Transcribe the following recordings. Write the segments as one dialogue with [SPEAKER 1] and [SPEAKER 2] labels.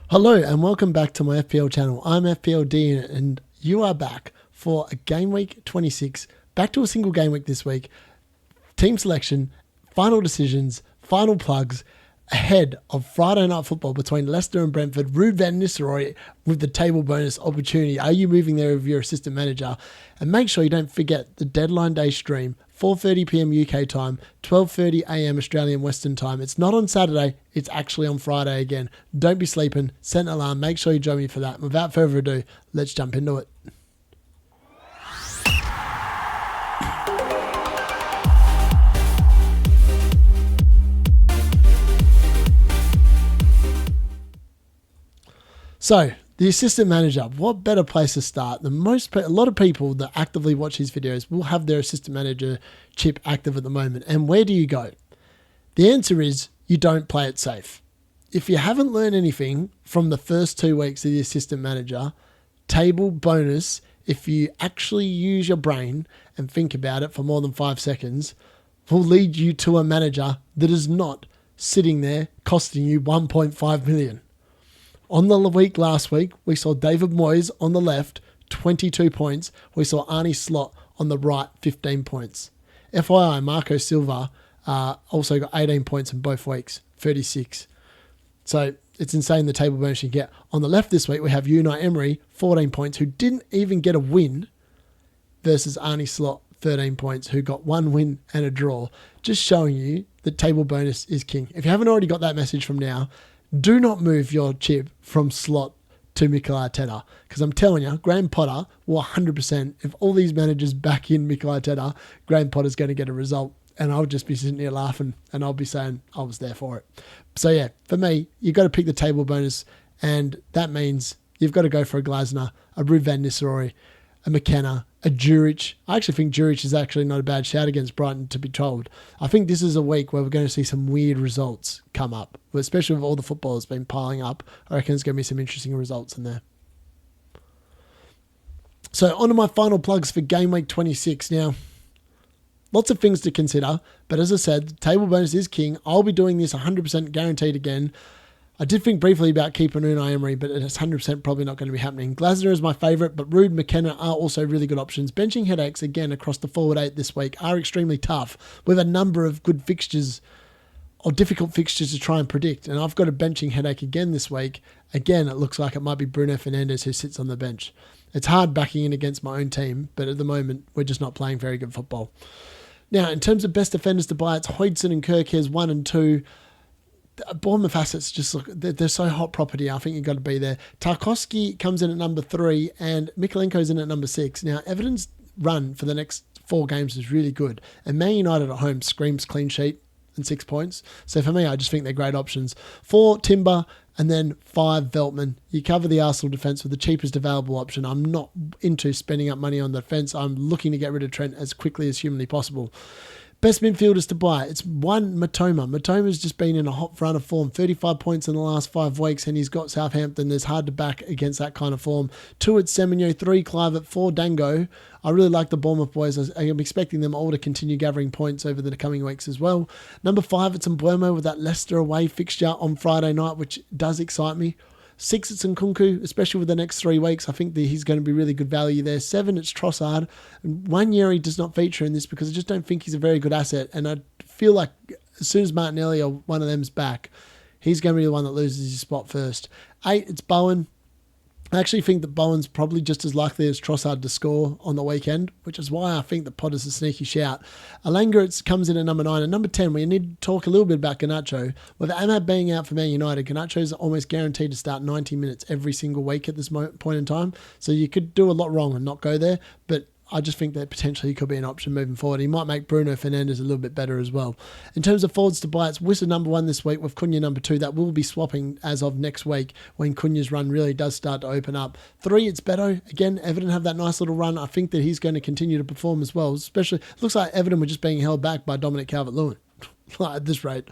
[SPEAKER 1] Hello and welcome back to my FPL channel. I'm FPLD and you are back for a Game Week 26. Back to a single game week this week. Team selection, final decisions, final plugs ahead of Friday night football between Leicester and Brentford. Ruud van Nistelrooy with the table bonus opportunity. Are you moving there with your assistant manager? And make sure you don't forget the deadline day stream, 4:30 p.m. UK time, 12:30 a.m. Australian Western time. It's not on Saturday, it's actually on Friday again. Don't be sleeping, set an alarm, make sure you join me for that. And without further ado, let's jump into it. So, the assistant manager, what better place to start? A lot of people that actively watch his videos will have their assistant manager chip active at the moment. And where do you go? The answer is you don't play it safe. If you haven't learned anything from the first 2 weeks of the assistant manager, table bonus, if you actually use your brain and think about it for more than 5 seconds, will lead you to a manager that is not sitting there costing you 1.5 million. On the week last week, we saw David Moyes on the left, 22 points. We saw Arne Slot on the right, 15 points. FYI, Marco Silva also got 18 points in both weeks, 36. So it's insane the table bonus you get. On the left this week, we have Unai Emery, 14 points, who didn't even get a win, versus Arne Slot, 13 points, who got 1 win and a draw. Just showing you that table bonus is king. If you haven't already got that message from now, do not move your chip from Slot to Mikel Arteta, because I'm telling you, Graham Potter will 100%, if all these managers back in Mikel Arteta, Graham Potter's going to get a result, and I'll just be sitting here laughing, and I'll be saying I was there for it. So yeah, for me, you've got to pick the table bonus, and that means you've got to go for a Glasner, a Ruud van Nistelrooy, a McKenna, a Juric. I actually think Juric is actually not a bad shout against Brighton, to be told. I think this is a week where we're going to see some weird results come up, especially with all the football that's been piling up. I reckon there's going to be some interesting results in there. So on to my final plugs for Game Week 26. Now, lots of things to consider, but as I said, the table bonus is king. I'll be doing this 100% guaranteed again. I did think briefly about keeping Unai Emery, but it's 100% probably not going to be happening. Glasner is my favourite, but Ruud, McKenna are also really good options. Benching headaches, again, across the forward 8 this week are extremely tough. We have a number of good fixtures or difficult fixtures to try and predict, and I've got a benching headache again this week. Again, it looks like it might be Bruno Fernandes who sits on the bench. It's hard backing in against my own team, but at the moment, we're just not playing very good football. Now, in terms of best defenders to buy, it's Hodgson and Kirkes 1 and 2. Bournemouth assets just look, they're so hot property. I think you've got to be there. Tarkowski comes in at number 3 and Mikolenko's in at number 6. Now, Everton's run for the next 4 games is really good. And Man United at home screams clean sheet and 6 points. So for me, I just think they're great options. 4, Timber, and then 5, Veltman. You cover the Arsenal defence with the cheapest available option. I'm not into spending up money on the defence. I'm looking to get rid of Trent as quickly as humanly possible. Best midfielders to buy. It's 1, Matoma. Matoma's just been in a hot run of form. 35 points in the last 5 weeks, and he's got Southampton. There's hard to back against that kind of form. 2, it's Semenyo. 3, Clive. 4, Dango. I really like the Bournemouth boys. I'm expecting them all to continue gathering points over the coming weeks as well. Number 5, it's Mbeumo with that Leicester away fixture on Friday night, which does excite me. 6, it's Nkunku, especially with the next 3 weeks. I think that he's going to be really good value there. 7, it's Trossard. And 1 year he does not feature in this because I just don't think he's a very good asset. And I feel like as soon as Martinelli or one of them's back, he's going to be the one that loses his spot first. 8, it's Bowen. I actually think that Bowen's probably just as likely as Trossard to score on the weekend, which is why I think that Potter's a sneaky shout. Alanga comes in at number 9. And number 10, we need to talk a little bit about Garnacho. With Ahmad being out for Man United, Garnacho is almost guaranteed to start 90 minutes every single week at this point in time. So you could do a lot wrong and not go there, but I just think that potentially could be an option moving forward. He might make Bruno Fernandes a little bit better as well. In terms of forwards to buy, it's Wissa number 1 this week with Cunha number 2. That will be swapping as of next week when Cunha's run really does start to open up. 3, it's Beto. Again, Everton have that nice little run. I think that he's going to continue to perform as well. Especially, it looks like Everton were just being held back by Dominic Calvert-Lewin. At this rate,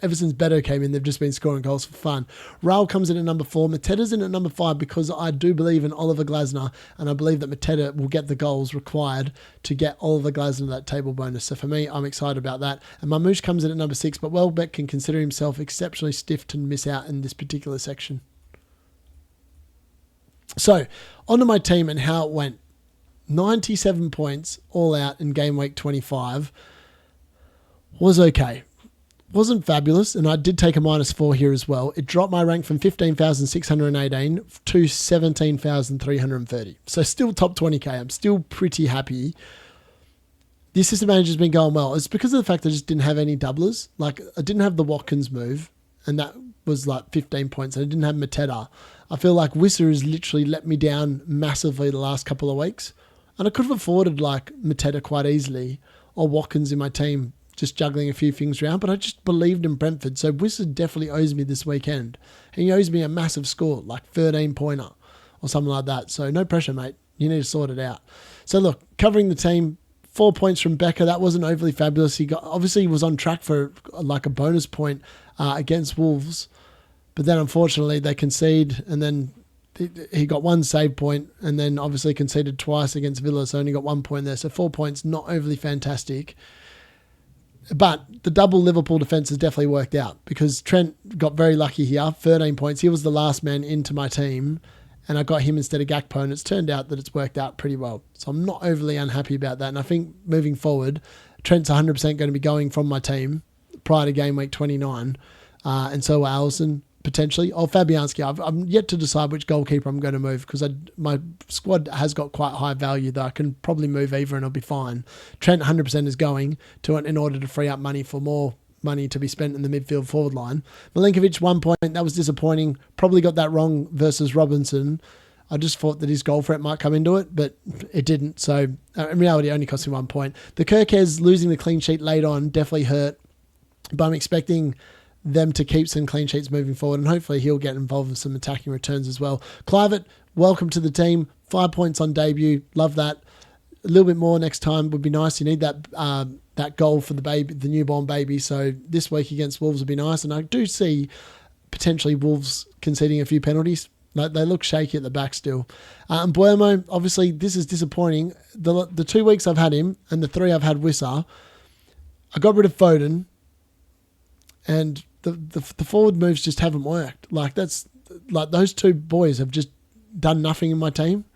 [SPEAKER 1] ever since Beto came in, they've just been scoring goals for fun. Raul comes in at number 4. Mateta's in at number 5 because I do believe in Oliver Glasner, and I believe that Mateta will get the goals required to get Oliver Glasner that table bonus. So for me, I'm excited about that. And Mamouche comes in at number 6, but Welbeck can consider himself exceptionally stiff to miss out in this particular section. So, onto my team and how it went. 97 points all out in game week 25 was okay. Wasn't fabulous, and I did take a -4 here as well. It dropped my rank from 15,618 to 17,330. So still top 20k. I'm still pretty happy. The assistant manager's been going well. It's because of the fact I just didn't have any doublers. Like, I didn't have the Watkins move, and that was like 15 points. I didn't have Mateta. I feel like Wissa has literally let me down massively the last couple of weeks. And I could have afforded like Mateta quite easily, or Watkins in my team, just juggling a few things around, but I just believed in Brentford. So Wizard definitely owes me this weekend. And he owes me a massive score, like 13-pointer or something like that. So no pressure, mate. You need to sort it out. So look, covering the team, 4 points from Becker. That wasn't overly fabulous. He was on track for like a bonus point against Wolves. But then unfortunately they concede, and then he got 1 save point, and then obviously conceded twice against Villa, so only got 1 point there. So 4 points, not overly fantastic. But the double Liverpool defence has definitely worked out, because Trent got very lucky here, 13 points. He was the last man into my team, and I got him instead of Gakpo, and it's turned out that it's worked out pretty well. So I'm not overly unhappy about that. And I think moving forward, Trent's 100% going to be going from my team prior to game week 29, and so will Alisson, potentially. Or Fabianski. I'm yet to decide which goalkeeper I'm going to move, because my squad has got quite high value that I can probably move either and I'll be fine. Trent 100% is going to it in order to free up money for more money to be spent in the midfield forward line. Milinkovic, 1 point. That was disappointing. Probably got that wrong versus Robinson. I just thought that his goal threat might come into it, but it didn't. So in reality, it only cost him 1 point. The Kirkes losing the clean sheet late on definitely hurt, but I'm expecting them to keep some clean sheets moving forward, and hopefully he'll get involved in some attacking returns as well. Clivett, welcome to the team. 5 points on debut. Love that. A little bit more next time would be nice. You need that goal for the baby, the newborn baby. So this week against Wolves would be nice, and I do see potentially Wolves conceding a few penalties. Like, they look shaky at the back still. And Buemo, obviously this is disappointing. The 2 weeks I've had him and the 3 I've had Wissa, I got rid of Foden, and the forward moves just haven't worked. Like, those 2 boys have just done nothing in my team.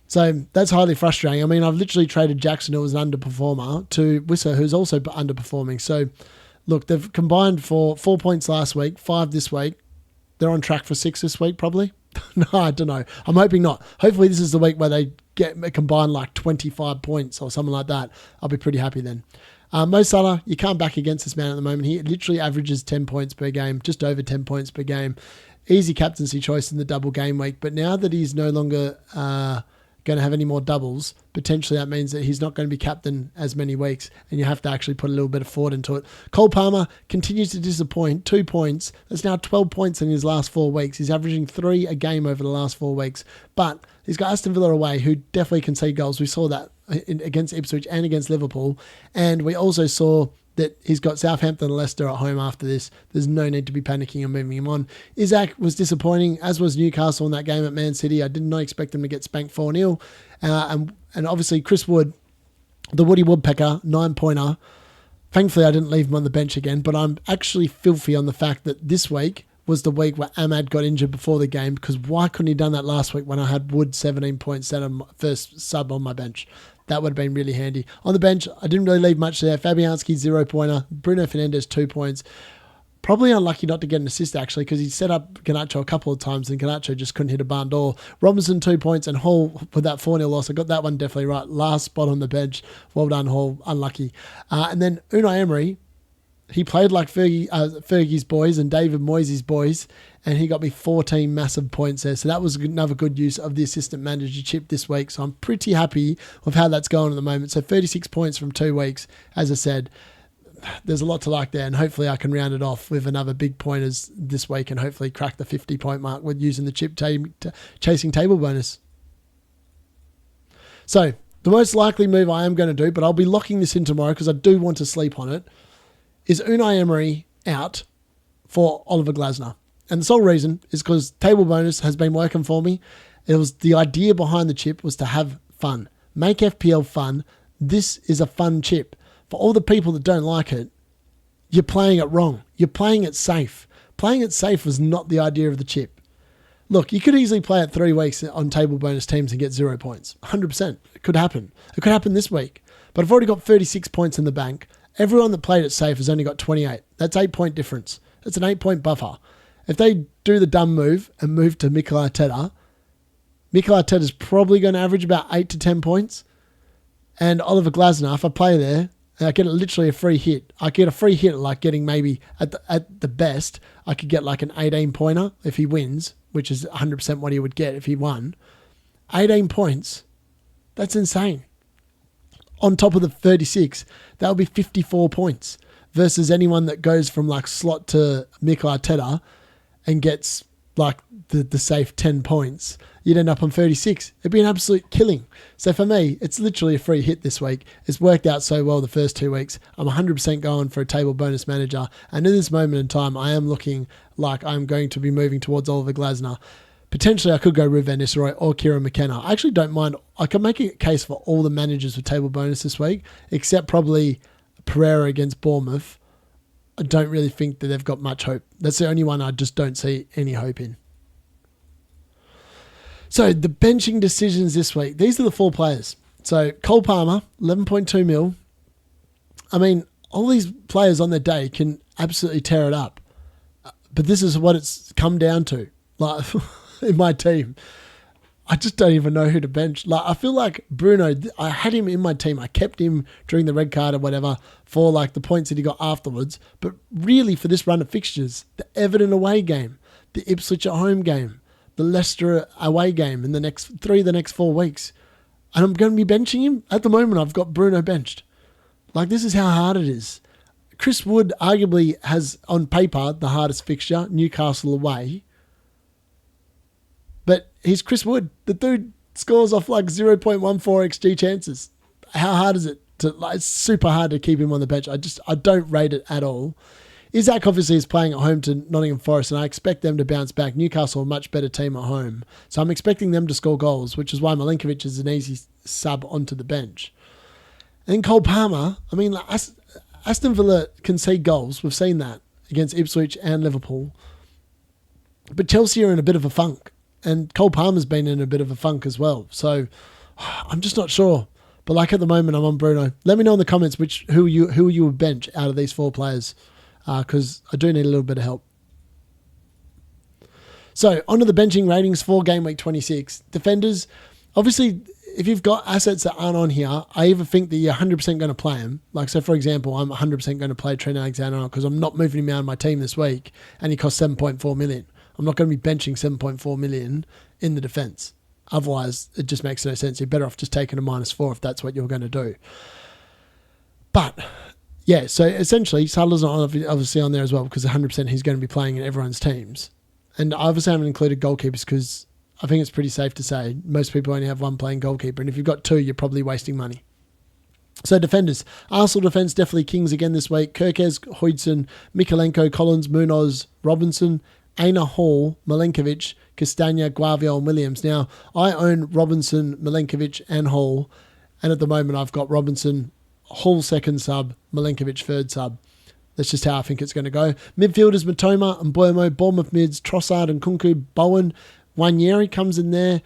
[SPEAKER 1] So that's highly frustrating. I mean, I've literally traded Jackson, who was an underperformer, to Wissa, who's also underperforming. So look, they've combined for 4 points last week, 5 this week. They're on track for 6 this week, probably. No, I don't know. I'm hoping not. Hopefully this is the week where they get combined like 25 points or something like that. I'll be pretty happy then. Mo Salah, you can't back against this man at the moment. He literally averages 10 points per game, just over 10 points per game. Easy captaincy choice in the double game week. But now that he's no longer going to have any more doubles, potentially that means that he's not going to be captain as many weeks, and you have to actually put a little bit of thought into it. Cole Palmer continues to disappoint. 2 points. That's now 12 points in his last 4 weeks. He's averaging 3 a game over the last 4 weeks. But he's got Aston Villa away, who definitely concede goals. We saw that against Ipswich and against Liverpool. And we also saw that he's got Southampton and Leicester at home after this. There's no need to be panicking and moving him on. Isaac was disappointing, as was Newcastle in that game at Man City. I did not expect them to get spanked 4-0. And obviously Chris Wood, the Woody Woodpecker, 9-pointer. Thankfully, I didn't leave him on the bench again, but I'm actually filthy on the fact that this week was the week where Ahmad got injured before the game, because why couldn't he have done that last week when I had Wood 17 points at a first sub on my bench? That would have been really handy. On the bench, I didn't really leave much there. Fabianski, 0-pointer. Bruno Fernandes, 2 points. Probably unlucky not to get an assist, actually, because he set up Garnacho a couple of times and Garnacho just couldn't hit a barn door. Robinson, 2 points, and Hall with that 4-0 loss. I got that one definitely right. Last spot on the bench. Well done, Hall. Unlucky. And then Unai Emery, he played like Fergie's boys and David Moyes' boys, and he got me 14 massive points there. So that was another good use of the assistant manager chip this week. So I'm pretty happy with how that's going at the moment. So 36 points from 2 weeks. As I said, there's a lot to like there, and hopefully I can round it off with another big pointers this week and hopefully crack the 50-point mark with using the chip chasing table bonus. So the most likely move I am going to do, but I'll be locking this in tomorrow because I do want to sleep on it, is Unai Emery out for Oliver Glasner. And the sole reason is because table bonus has been working for me. It was the idea behind the chip was to have fun. Make FPL fun. This is a fun chip. For all the people that don't like it, you're playing it wrong. You're playing it safe. Playing it safe was not the idea of the chip. Look, you could easily play it 3 weeks on table bonus teams and get 0 points. 100%. It could happen. It could happen this week. But I've already got 36 points in the bank. Everyone that played it safe has only got 28. That's 8-point difference. That's an 8-point buffer. If they do the dumb move and move to Mikel Arteta's probably going to average about 8 to 10 points. And Oliver Glasner, if I play there, I get literally a free hit. I get a free hit like getting maybe, at the best, I could get like an 18-pointer if he wins, which is 100% what he would get if he won. 18 points. That's insane. On top of the 36, that would be 54 points versus anyone that goes from like slot to Mikel Arteta and gets like the safe 10 points. You'd end up on 36. It'd be an absolute killing. So for me, it's literally a free hit this week. It's worked out so well the first 2 weeks. I'm 100% going for a table bonus manager. And in this moment in time, I am looking like I'm going to be moving towards Oliver Glasner. Potentially, I could go Ruben Nistelrooy or Kieran McKenna. I actually don't mind. I can make a case for all the managers with table bonus this week, except probably Pereira against Bournemouth. I don't really think that they've got much hope. That's the only one I just don't see any hope in. So the benching decisions this week, these are the 4 players. So Cole Palmer, 11.2 mil. I mean, all these players on their day can absolutely tear it up. But this is what it's come down to. Like in my team, I just don't even know who to bench. Like I feel like Bruno, I had him in my team. I kept him during the red card or whatever for like the points that he got afterwards. But really for this run of fixtures, the Everton away game, the Ipswich at home game, the Leicester away game in the next 4 weeks. And I'm going to be benching him. At the moment, I've got Bruno benched. Like, this is how hard it is. Chris Wood arguably has, on paper, the hardest fixture, Newcastle away. But he's Chris Wood. The dude scores off like 0.14 XG chances. How hard is it? It's super hard to keep him on the bench. I don't rate it at all. Isaac obviously is playing at home to Nottingham Forest, and I expect them to bounce back. Newcastle, a much better team at home. So I'm expecting them to score goals, which is why Milinkovic is an easy sub onto the bench. And then Cole Palmer, I mean, Aston Villa concede goals. We've seen that against Ipswich and Liverpool. But Chelsea are in a bit of a funk, and Cole Palmer's been in a bit of a funk as well. So I'm just not sure. But like at the moment, I'm on Bruno. Let me know in the comments who you would bench out of these 4 players. Because I do need a little bit of help. So, onto the benching ratings for Game Week 26. Defenders, obviously, if you've got assets that aren't on here, I either think that you're 100% going to play them. Like, so for example, I'm 100% going to play Trent Alexander-Arnold because I'm not moving him out of my team this week and he costs 7.4 million. I'm not going to be benching 7.4 million in the defence. Otherwise, it just makes no sense. You're better off just taking a -4 if that's what you're going to do. But yeah, so essentially, Saddler's not obviously on there as well because 100% he's going to be playing in everyone's teams. And I obviously haven't included goalkeepers because I think it's pretty safe to say most people only have one playing goalkeeper. And if you've got 2, you're probably wasting money. So defenders. Arsenal defence definitely kings again this week. Kirkes, Hoydson, Mikalenko, Collins, Munoz, Robinson, Aina Hall, Milinkovic, Castagna, Guardiola and Williams. Now, I own Robinson, Milinkovic and Hall. And at the moment, I've got Robinson, Hall second sub, Milinkovic third sub. That's just how I think it's going to go. Midfielders, Matoma and Bournemouth, Bournemouth mids, Trossard and Kunku, Bowen. Wanyeri comes in there.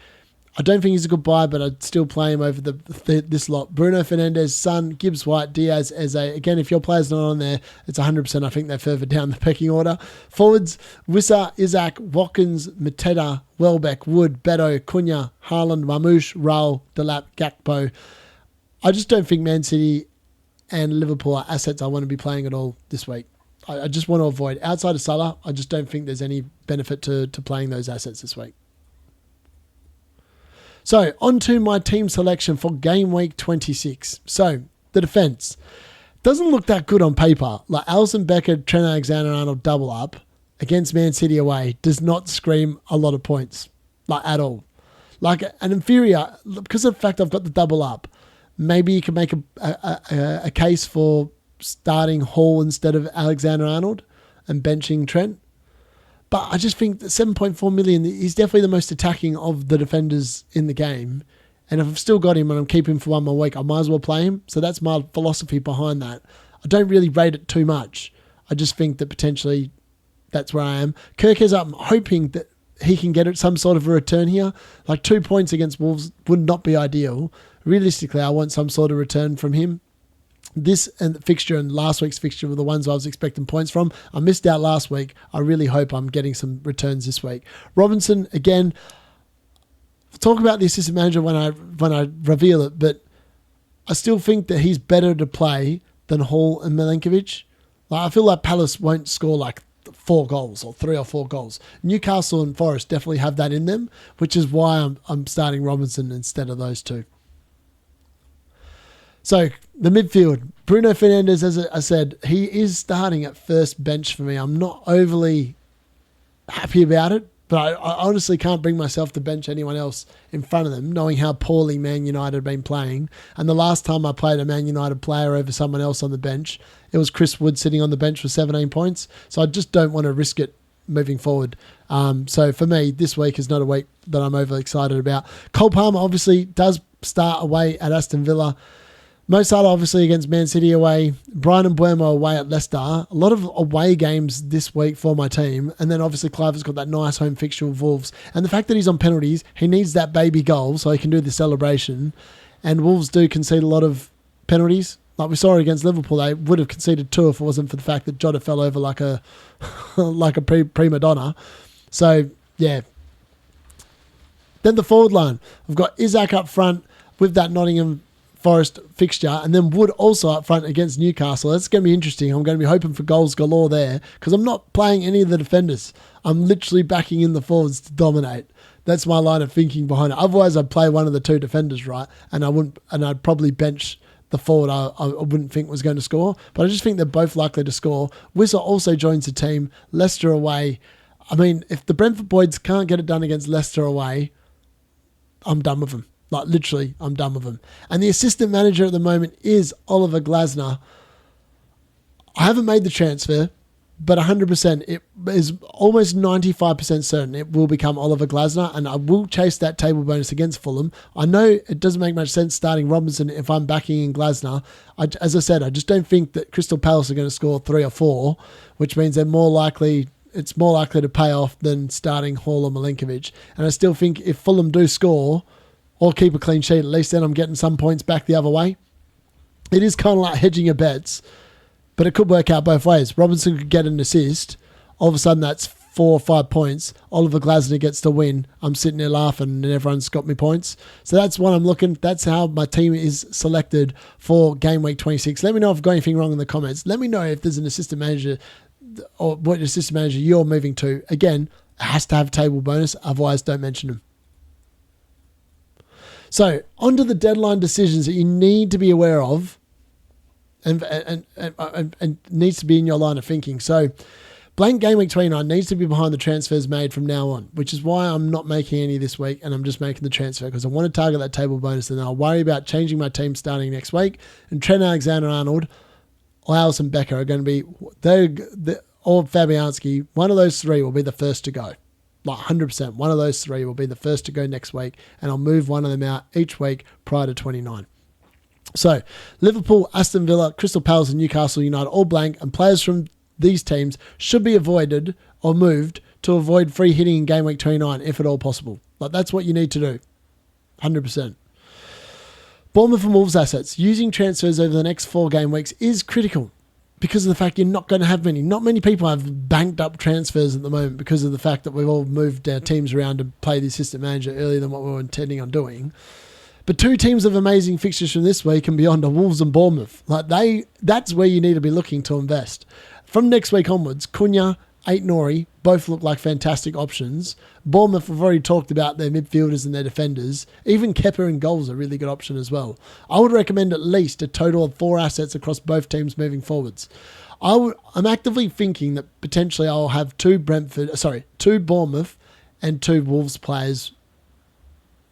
[SPEAKER 1] I don't think he's a good buy, but I'd still play him over this lot. Bruno Fernandes, Son, Gibbs White, Diaz, Eze. Again, if your player's not on there, it's 100%. I think they're further down the pecking order. Forwards, Wissa, Isaac, Watkins, Mateta, Welbeck, Wood, Beto, Cunha, Haaland, Mamouche, Raul, Delap, Gakpo. I just don't think Man City and Liverpool are assets I want to be playing at all this week. I just want to avoid. Outside of Salah, I just don't think there's any benefit to playing those assets this week. So, on to my team selection for Game Week 26. So, the defence. Doesn't look that good on paper. Like Alisson Becker, Trent Alexander-Arnold double up against Man City away does not scream a lot of points. Like, at all. Like, an inferior, because of the fact I've got the double up, maybe you can make a case for starting Hall instead of Alexander-Arnold and benching Trent. But I just think that 7.4 million, he's definitely the most attacking of the defenders in the game. And if I've still got him and I'm keeping him for one more week, I might as well play him. So that's my philosophy behind that. I don't really rate it too much. I just think that potentially that's where I am. Kirkes, I'm hoping that he can get some sort of a return here. Like 2 points against Wolves would not be ideal. Realistically, I want some sort of return from him. This and the fixture and last week's fixture were the ones I was expecting points from. I missed out last week. I really hope I'm getting some returns this week. Robinson, again, talk about the assistant manager when I reveal it, but I still think that he's better to play than Hall and Milenkovic. Like, I feel like Palace won't score like 4 goals or 3 or 4 goals. Newcastle and Forest definitely have that in them, which is why I'm starting Robinson instead of those two. So, the midfield. Bruno Fernandes, as I said, he is starting at first bench for me. I'm not overly happy about it, but I honestly can't bring myself to bench anyone else in front of them, knowing how poorly Man United have been playing. And the last time I played a Man United player over someone else on the bench, it was Chris Wood sitting on the bench for 17 points. So I just don't want to risk it moving forward. So for me, this week is not a week that I'm overly excited about. Cole Palmer obviously does start away at Aston Villa. Mo Salah obviously against Man City away. Brian and Buemo away at Leicester. A lot of away games this week for my team. And then obviously Clive has got that nice home fixture with Wolves. And the fact that he's on penalties, he needs that baby goal so he can do the celebration. And Wolves do concede a lot of penalties. Like we saw it against Liverpool, they would have conceded 2 if it wasn't for the fact that Jota fell over like a prima donna. So, yeah. Then the forward line. I've got Isaac up front with that Nottingham Forest fixture, and then Wood also up front against Newcastle. That's going to be interesting. I'm going to be hoping for goals galore there because I'm not playing any of the defenders. I'm literally backing in the forwards to dominate. That's my line of thinking behind it. Otherwise, I'd play one of the 2 defenders, right? And I'd probably bench the forward I wouldn't think was going to score. But I just think they're both likely to score. Wissa also joins the team. Leicester away. I mean, if the Brentford boys can't get it done against Leicester away, I'm done with them. Like, literally, I'm done with him. And the assistant manager at the moment is Oliver Glasner. I haven't made the transfer, but 100%, it is almost 95% certain it will become Oliver Glasner, and I will chase that table bonus against Fulham. I know it doesn't make much sense starting Robinson if I'm backing in Glasner. As I said, I just don't think that Crystal Palace are going to score 3 or 4, which means it's more likely to pay off than starting Hall or Milenkovic. And I still think if Fulham do score or keep a clean sheet, at least then I'm getting some points back the other way. It is kind of like hedging your bets, but it could work out both ways. Robinson could get an assist. All of a sudden, that's 4 or 5 points. Oliver Glasner gets the win. I'm sitting there laughing and everyone's got me points. So that's what I'm looking. That's how my team is selected for Game Week 26. Let me know if I've got anything wrong in the comments. Let me know if there's an assistant manager or what assistant manager you're moving to. Again, it has to have a table bonus. Otherwise, don't mention them. So, onto the deadline decisions that you need to be aware of and needs to be in your line of thinking. So, blank Game Week 29 needs to be behind the transfers made from now on, which is why I'm not making any this week and I'm just making the transfer because I want to target that table bonus and then I'll worry about changing my team starting next week. And Trent Alexander-Arnold or Alisson Becker are going to be, or Fabianski, one of those 3 will be the first to go. Like 100%, one of those 3 will be the first to go next week, and I'll move one of them out each week prior to 29. So, Liverpool, Aston Villa, Crystal Palace, and Newcastle United all blank, and players from these teams should be avoided or moved to avoid free hitting in Game Week 29 if at all possible. Like, that's what you need to do. 100%. Bournemouth and Wolves assets. Using transfers over the next 4 game weeks is critical. Because of the fact you're not going to have many. Not many people have banked up transfers at the moment because of the fact that we've all moved our teams around to play the assistant manager earlier than what we were intending on doing. But 2 teams of amazing fixtures from this week and beyond are Wolves and Bournemouth. That's where you need to be looking to invest. From next week onwards, Cunha, Ait-Nouri, both look like fantastic options. Bournemouth, we've already talked about their midfielders and their defenders. Even Kepa in goals are a really good option as well. I would recommend at least a total of 4 assets across both teams moving forwards. I'm actively thinking that potentially I'll have 2 Bournemouth and 2 Wolves players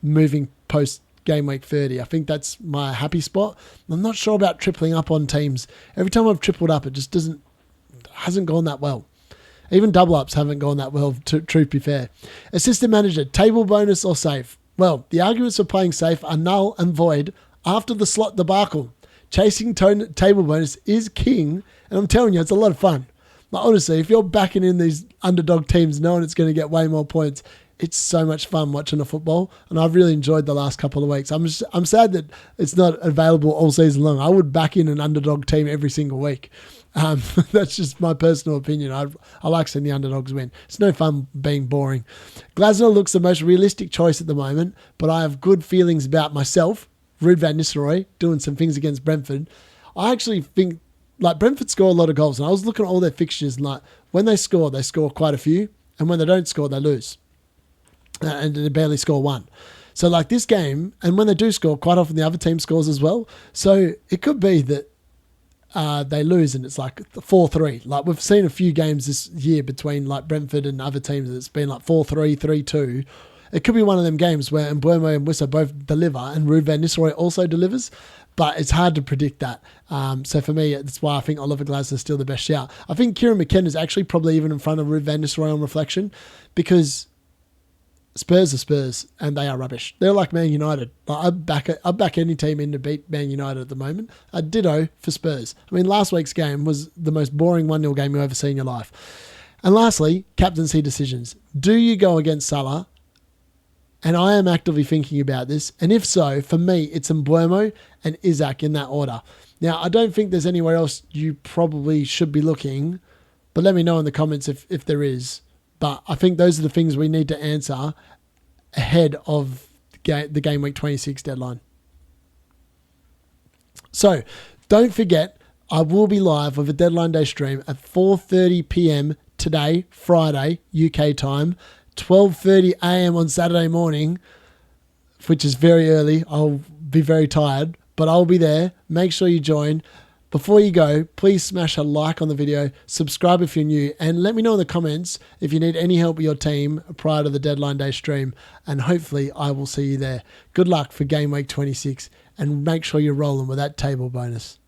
[SPEAKER 1] moving post Game Week 30. I think that's my happy spot. I'm not sure about tripling up on teams. Every time I've tripled up, it just hasn't gone that well. Even double-ups haven't gone that well, truth be fair. Assistant manager, table bonus or safe? Well, the arguments for playing safe are null and void after the slot debacle. Chasing table bonus is king, and I'm telling you, it's a lot of fun. Like, honestly, if you're backing in these underdog teams knowing it's going to get way more points, it's so much fun watching the football, and I've really enjoyed the last couple of weeks. I'm sad that it's not available all season long. I would back in an underdog team every single week. That's just my personal opinion. I like seeing the underdogs win. It's no fun being boring. Glasner looks the most realistic choice at the moment, but I have good feelings about myself, Ruud van Nistelrooy, doing some things against Brentford. I actually think, like, Brentford score a lot of goals, and I was looking at all their fixtures, and like, when they score quite a few, and when they don't score, they lose. And they barely score one. So like this game, and when they do score, quite often the other team scores as well. So it could be that they lose and it's like 4-3. Like we've seen a few games this year between like Brentford and other teams that's been like 4-3, 3-2. It could be one of them games where Mbeumo and Wissa both deliver and Ruud van Nistelrooy also delivers, but it's hard to predict that. So for me, that's why I think Oliver Glasner is still the best shout. I think Kieran McKenna is actually probably even in front of Ruud van Nistelrooy on reflection, because Spurs are Spurs, and they are rubbish. They're like Man United. Like, I back any team in to beat Man United at the moment. A ditto for Spurs. I mean, last week's game was the most boring 1-0 game you've ever seen in your life. And lastly, captaincy decisions. Do you go against Salah? And I am actively thinking about this. And if so, for me, it's Mbeumo and Isaac in that order. Now, I don't think there's anywhere else you probably should be looking, but let me know in the comments if there is. But I think those are the things we need to answer ahead of the Game Week 26 deadline. So don't forget, I will be live with a deadline day stream at 4:30 p.m. today, Friday, UK time, 12:30 a.m. on Saturday morning, which is very early. I'll be very tired, but I'll be there. Make sure you join. Before you go, please smash a like on the video, subscribe if you're new, and let me know in the comments if you need any help with your team prior to the deadline day stream, and hopefully I will see you there. Good luck for Game Week 26, and make sure you're rolling with that table bonus.